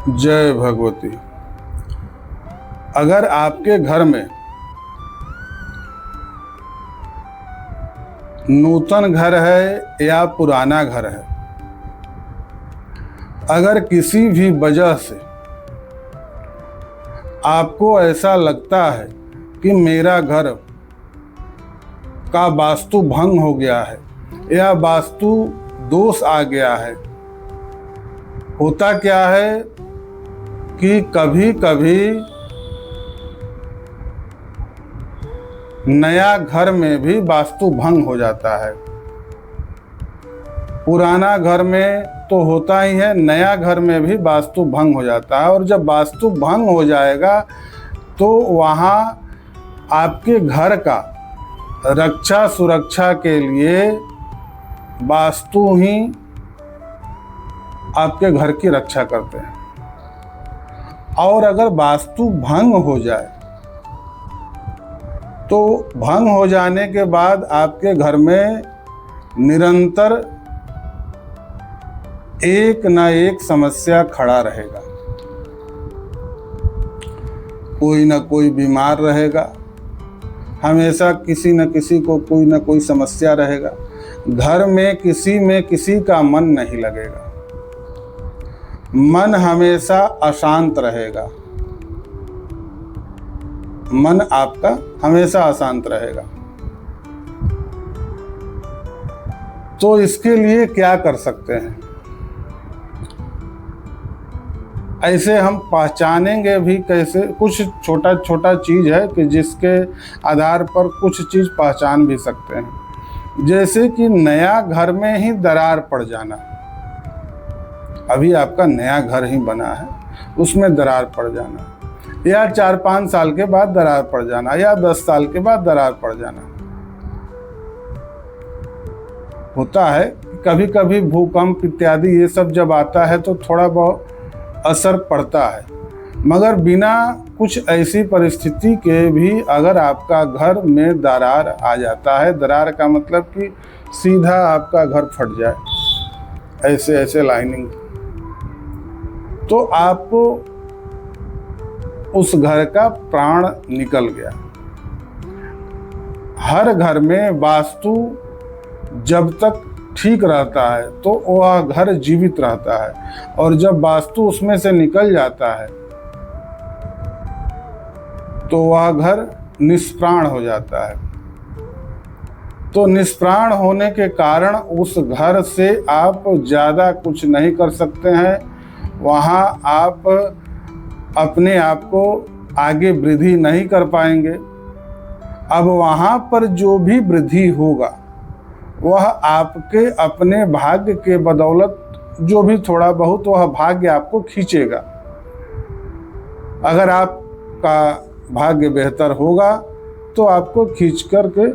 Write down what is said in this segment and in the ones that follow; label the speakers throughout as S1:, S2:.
S1: जय भगवती। अगर आपके घर में नूतन घर है या पुराना घर है, अगर किसी भी वजह से आपको ऐसा लगता है कि मेरा घर का वास्तु भंग हो गया है या वास्तु दोष आ गया है, होता क्या है कि कभी कभी नया घर में भी वास्तु भंग हो जाता है। पुराना घर में तो होता ही है, नया घर में भी वास्तु भंग हो जाता है। और जब वास्तु भंग हो जाएगा तो वहाँ आपके घर का रक्षा सुरक्षा के लिए वास्तु ही आपके घर की रक्षा करते हैं। और अगर वास्तु भंग हो जाए तो भंग हो जाने के बाद आपके घर में निरंतर एक ना एक समस्या खड़ा रहेगा। कोई ना कोई बीमार रहेगा, हमेशा किसी न किसी को कोई ना कोई समस्या रहेगा। घर में किसी का मन नहीं लगेगा, मन हमेशा अशांत रहेगा। मन आपका हमेशा अशांत रहेगा। तो इसके लिए क्या कर सकते हैं? ऐसे हम पहचानेंगे भी कैसे? कुछ छोटा छोटा चीज़ है कि जिसके आधार पर कुछ चीज़ पहचान भी सकते हैं। जैसे कि नया घर में ही दरार पड़ जाना। अभी आपका नया घर ही बना है, उसमें दरार पड़ जाना, या 4-5 साल के बाद दरार पड़ जाना, या 10 साल के बाद दरार पड़ जाना। होता है कभी कभी भूकंप इत्यादि ये सब जब आता है तो थोड़ा बहुत असर पड़ता है, मगर बिना कुछ ऐसी परिस्थिति के भी अगर आपका घर में दरार आ जाता है, दरार का मतलब कि सीधा आपका घर फट जाए, ऐसे ऐसे लाइनिंग, तो आपको उस घर का प्राण निकल गया। हर घर में वास्तु जब तक ठीक रहता है तो वह घर जीवित रहता है, और जब वास्तु उसमें से निकल जाता है तो वह घर निष्प्राण हो जाता है। तो निष्प्राण होने के कारण उस घर से आप ज़्यादा कुछ नहीं कर सकते हैं। वहाँ आप अपने आप को आगे वृद्धि नहीं कर पाएंगे। अब वहाँ पर जो भी वृद्धि होगा वह आपके अपने भाग्य के बदौलत, जो भी थोड़ा बहुत वह भाग्य आपको खींचेगा। अगर आपका भाग्य बेहतर होगा तो आपको खींच करके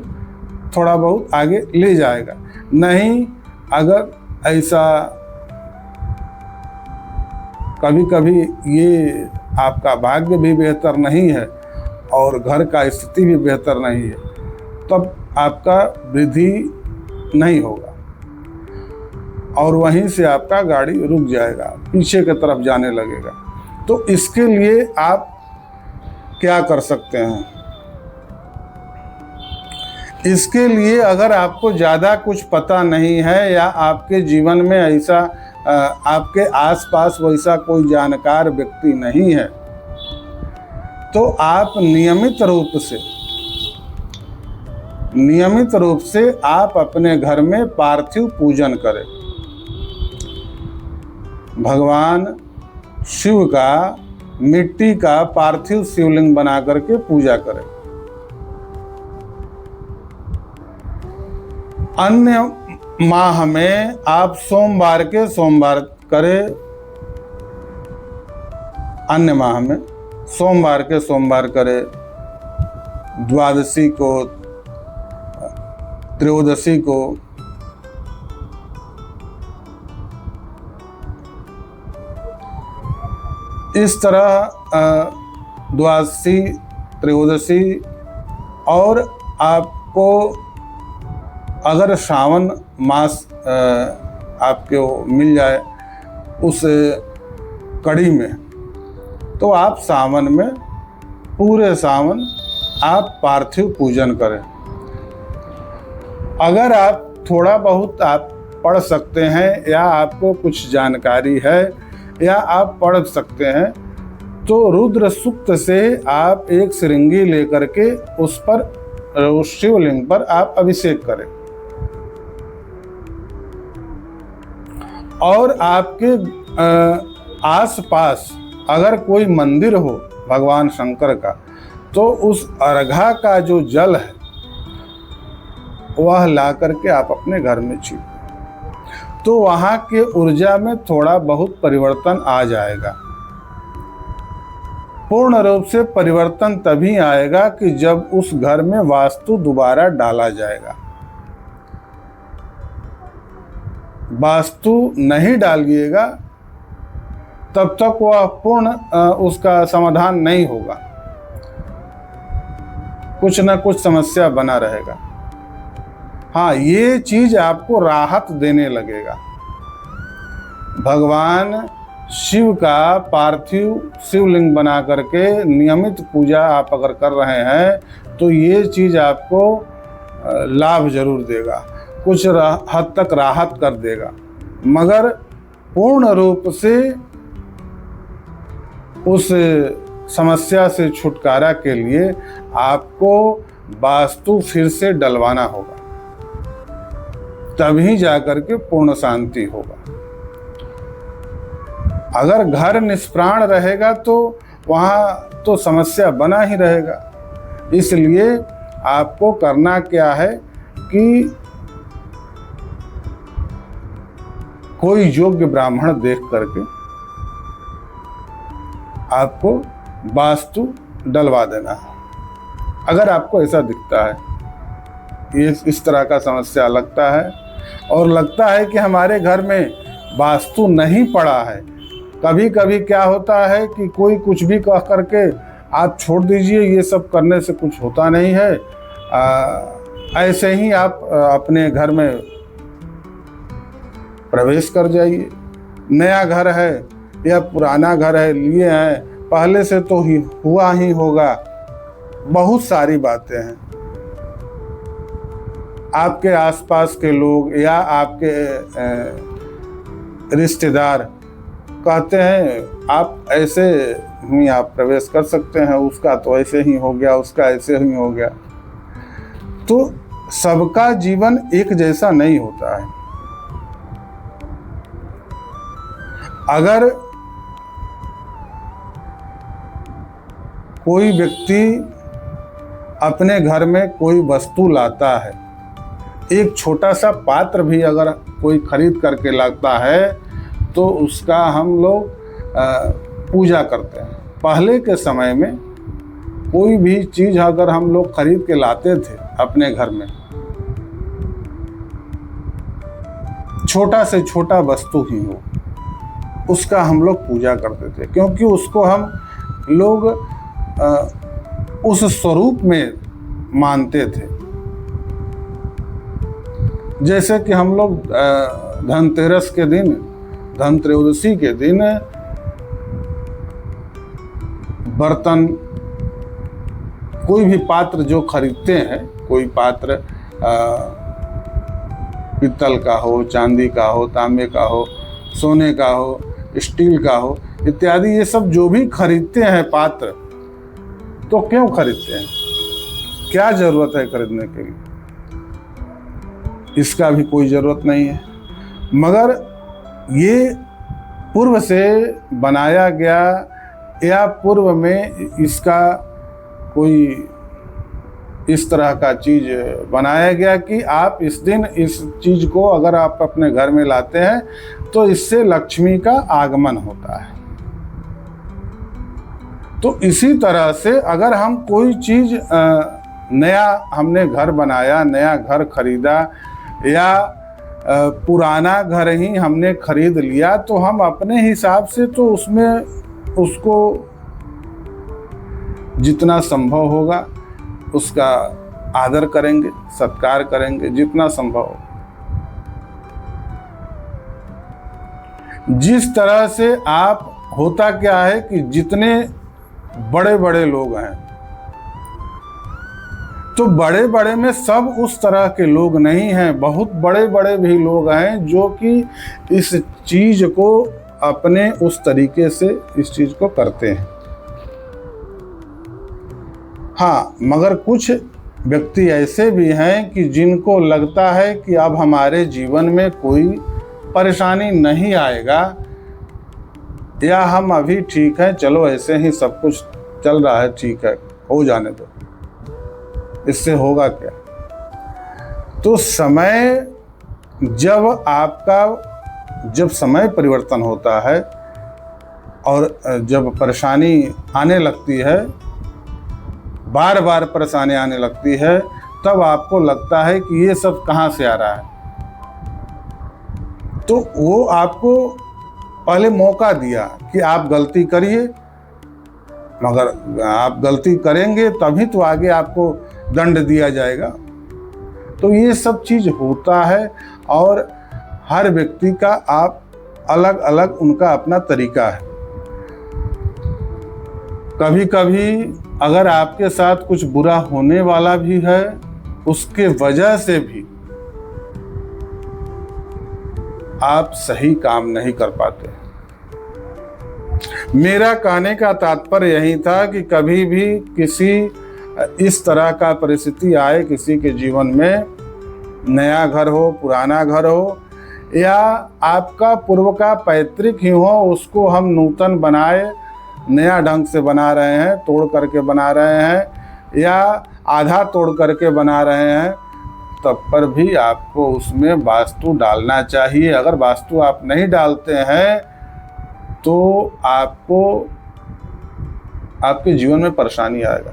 S1: थोड़ा बहुत आगे ले जाएगा। नहीं, अगर ऐसा कभी कभी ये आपका भाग्य भी बेहतर नहीं है और घर का स्थिति भी बेहतर नहीं है, तब आपका वृद्धि नहीं होगा और वहीं से आपका गाड़ी रुक जाएगा, पीछे की तरफ जाने लगेगा। तो इसके लिए आप क्या कर सकते हैं? इसके लिए अगर आपको ज़्यादा कुछ पता नहीं है या आपके जीवन में ऐसा आपके आसपास वैसा कोई जानकार व्यक्ति नहीं है, तो आप नियमित रूप से आप अपने घर में पार्थिव पूजन करें। भगवान शिव का मिट्टी का पार्थिव शिवलिंग बना करके पूजा करें। अन्य माह में आप सोमवार के सोमवार करें। अन्य माह में सोमवार के सोमवार करें, द्वादशी को, त्रयोदशी को। इस तरह द्वादशी, त्रयोदशी, और आपको अगर श्रावण मास आपको मिल जाए उस कड़ी में तो आप सावन में, पूरे सावन आप पार्थिव पूजन करें। अगर आप थोड़ा बहुत आप पढ़ सकते हैं या आपको कुछ जानकारी है या आप पढ़ सकते हैं, तो रुद्र सूक्त से आप एक श्रृंगी लेकर के उस शिवलिंग पर आप अभिषेक करें। और आपके आसपास अगर कोई मंदिर हो भगवान शंकर का, तो उस अर्घा का जो जल है वह ला करके आप अपने घर में छीटें, तो वहाँ के ऊर्जा में थोड़ा बहुत परिवर्तन आ जाएगा। पूर्ण रूप से परिवर्तन तभी आएगा कि जब उस घर में वास्तु दोबारा डाला जाएगा। वास्तु नहीं डालिएगा तब तक वह पूर्ण उसका समाधान नहीं होगा, कुछ न कुछ समस्या बना रहेगा। हाँ, ये चीज आपको राहत देने लगेगा। भगवान शिव का पार्थिव शिवलिंग बना करके नियमित पूजा आप अगर कर रहे हैं तो ये चीज आपको लाभ जरूर देगा, कुछ हद तक राहत कर देगा, मगर पूर्ण रूप से उस समस्या से छुटकारा के लिए आपको वास्तु फिर से डलवाना होगा, तभी जाकर के पूर्ण शांति होगा। अगर घर निष्प्राण रहेगा तो वहाँ तो समस्या बना ही रहेगा। इसलिए आपको करना क्या है कि कोई योग्य ब्राह्मण देख करके आपको वास्तु डलवा देना है। अगर आपको ऐसा दिखता है, ये इस तरह का समस्या लगता है और लगता है कि हमारे घर में वास्तु नहीं पड़ा है, कभी कभी क्या होता है कि कोई कुछ भी कह करके आप छोड़ दीजिए, ये सब करने से कुछ होता नहीं है, ऐसे ही आप अपने घर में प्रवेश कर जाइए। नया घर है या पुराना घर है, लिए हैं, पहले से तो ही हुआ ही होगा। बहुत सारी बातें हैं। आपके आसपास के लोग या आपके रिश्तेदार कहते हैं आप ऐसे ही आप प्रवेश कर सकते हैं, उसका तो ऐसे ही हो गया, उसका ऐसे ही हो गया। तो सबका जीवन एक जैसा नहीं होता है। अगर कोई व्यक्ति अपने घर में कोई वस्तु लाता है, एक छोटा सा पात्र भी अगर कोई खरीद करके लाता है, तो उसका हम लोग पूजा करते हैं। पहले के समय में कोई भी चीज़ अगर हम लोग खरीद के लाते थे अपने घर में, छोटा से छोटा वस्तु ही हो, उसका हम लोग पूजा करते थे, क्योंकि उसको हम लोग उस स्वरूप में मानते थे। जैसे कि हम लोग धनतेरस के दिन, धनत्रयोदशी के दिन बर्तन, कोई भी पात्र जो खरीदते हैं, कोई पात्र पीतल का हो, चांदी का हो, तांबे का हो, सोने का हो, स्टील का हो, इत्यादि, ये सब जो भी खरीदते हैं पात्र, तो क्यों खरीदते हैं? क्या जरूरत है खरीदने के लिए? इसका भी कोई ज़रूरत नहीं है। मगर ये पूर्व से बनाया गया या पूर्व में इसका कोई इस तरह का चीज़ बनाया गया कि आप इस दिन इस चीज़ को अगर आप अपने घर में लाते हैं तो इससे लक्ष्मी का आगमन होता है। तो इसी तरह से अगर हम कोई चीज़ नया हमने घर बनाया, नया घर खरीदा या पुराना घर ही हमने खरीद लिया, तो हम अपने हिसाब से तो उसमें उसको जितना संभव होगा उसका आदर करेंगे, सत्कार करेंगे, जितना संभव हो। जिस तरह से आप होता क्या है कि जितने बड़े बड़े लोग हैं, तो बड़े बड़े में सब उस तरह के लोग नहीं हैं। बहुत बड़े बड़े भी लोग हैं जो कि इस चीज को अपने उस तरीके से इस चीज को करते हैं। हाँ, मगर कुछ व्यक्ति ऐसे भी हैं कि जिनको लगता है कि अब हमारे जीवन में कोई परेशानी नहीं आएगा, या हम अभी ठीक है, चलो ऐसे ही सब कुछ चल रहा है, ठीक है, हो जाने दो, इससे होगा क्या। तो समय जब समय परिवर्तन होता है और जब परेशानी आने लगती है, बार बार परेशानी आने लगती है, तब आपको लगता है कि ये सब कहाँ से आ रहा है। तो वो आपको पहले मौका दिया कि आप गलती करिए, मगर आप गलती करेंगे तभी तो आगे आपको दंड दिया जाएगा। तो ये सब चीज़ होता है, और हर व्यक्ति का आप अलग अलग उनका अपना तरीका है। कभी कभी अगर आपके साथ कुछ बुरा होने वाला भी है, उसके वजह से भी आप सही काम नहीं कर पाते। मेरा कहने का तात्पर्य यही था कि कभी भी किसी इस तरह का परिस्थिति आए किसी के जीवन में, नया घर हो, पुराना घर हो, या आपका पूर्व का पैतृक ही हो, उसको हम नूतन बनाए, नया ढंग से बना रहे हैं, तोड़ करके बना रहे हैं, या आधा तोड़ करके बना रहे हैं, तब पर भी आपको उसमें वास्तु डालना चाहिए। अगर वास्तु आप नहीं डालते हैं तो आपको आपके जीवन में परेशानी आएगा,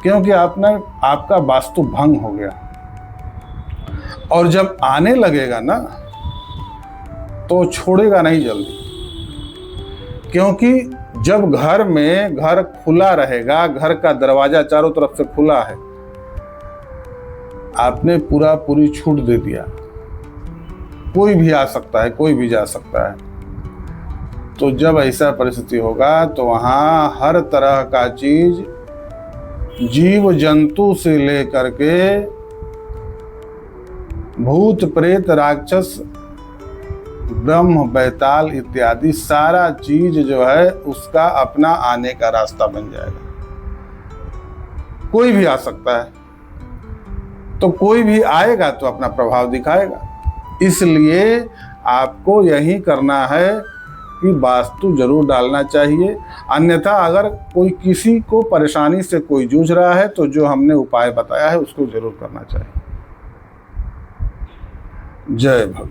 S1: क्योंकि आपका वास्तु भंग हो गया। और जब आने लगेगा ना, तो छोड़ेगा नहीं जल्दी, क्योंकि जब घर खुला रहेगा, घर का दरवाजा चारों तरफ से खुला है, आपने पूरी छूट दे दिया, कोई भी आ सकता है, कोई भी जा सकता है। तो जब ऐसा परिस्थिति होगा तो वहाँ हर तरह का चीज, जीव जंतु से लेकर के भूत प्रेत राक्षस ब्रह्म बैताल इत्यादि सारा चीज जो है उसका अपना आने का रास्ता बन जाएगा। कोई भी आ सकता है, तो कोई भी आएगा तो अपना प्रभाव दिखाएगा। इसलिए आपको यही करना है कि वास्तु जरूर डालना चाहिए। अन्यथा अगर कोई किसी को परेशानी से कोई जूझ रहा है तो जो हमने उपाय बताया है उसको जरूर करना चाहिए। जय भगवान।